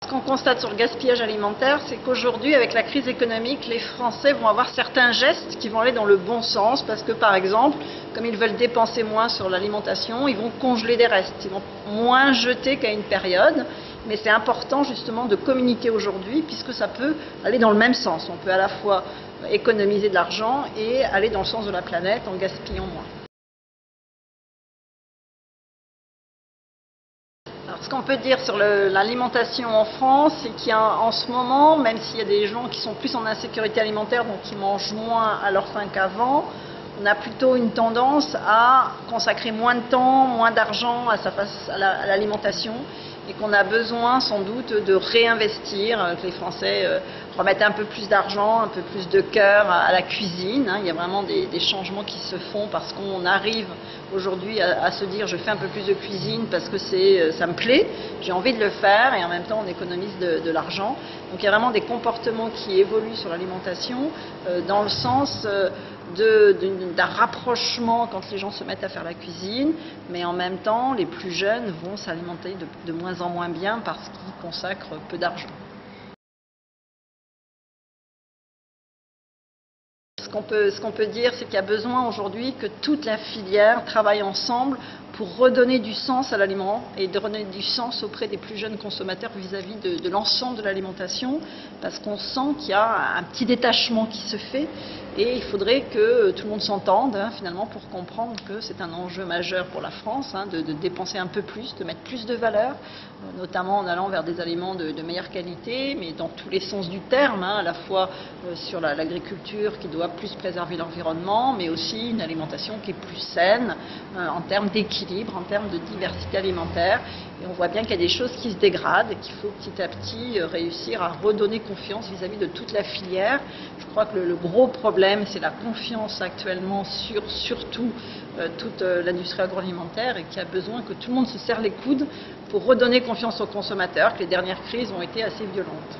Ce qu'on constate sur le gaspillage alimentaire, c'est qu'aujourd'hui, avec la crise économique, les Français vont avoir certains gestes qui vont aller dans le bon sens parce que, par exemple, comme ils veulent dépenser moins sur l'alimentation, ils vont congeler des restes, ils vont moins jeter qu'à une période. Mais c'est important justement de communiquer aujourd'hui puisque ça peut aller dans le même sens. On peut à la fois économiser de l'argent et aller dans le sens de la planète en gaspillant moins. Alors, ce qu'on peut dire sur l'alimentation en France, c'est qu'il y a en ce moment, même s'il y a des gens qui sont plus en insécurité alimentaire, donc qui mangent moins à leur faim qu'avant, on a plutôt une tendance à consacrer moins de temps, moins d'argent à l'alimentation et qu'on a besoin sans doute de réinvestir, que les Français remettent un peu plus d'argent, un peu plus de cœur à la cuisine. Il y a vraiment des changements qui se font parce qu'on arrive aujourd'hui à se dire je fais un peu plus de cuisine parce que ça me plaît, j'ai envie de le faire et en même temps on économise de l'argent. Donc il y a vraiment des comportements qui évoluent sur l'alimentation dans le sens d'un rapprochement quand les gens se mettent à faire la cuisine, mais en même temps les plus jeunes vont s'alimenter de moins en moins bien parce qu'ils consacrent peu d'argent. Ce qu'on peut dire, c'est qu'il y a besoin aujourd'hui que toute la filière travaille ensemble pour redonner du sens à l'aliment et de redonner du sens auprès des plus jeunes consommateurs vis-à-vis de l'ensemble de l'alimentation, parce qu'on sent qu'il y a un petit détachement qui se fait et il faudrait que tout le monde s'entende finalement pour comprendre que c'est un enjeu majeur pour la France de dépenser un peu plus, de mettre plus de valeur, notamment en allant vers des aliments de meilleure qualité, mais dans tous les sens du terme, à la fois sur l'agriculture qui doit plus préserver l'environnement, mais aussi une alimentation qui est plus saine en termes d'équilibre, en termes de diversité alimentaire. Et on voit bien qu'il y a des choses qui se dégradent et qu'il faut petit à petit réussir à redonner confiance vis-à-vis de toute la filière. Je crois que le gros problème, c'est la confiance actuellement sur surtout toute l'industrie agroalimentaire et qu'il y a besoin que tout le monde se serre les coudes pour redonner confiance aux consommateurs, que les dernières crises ont été assez violentes.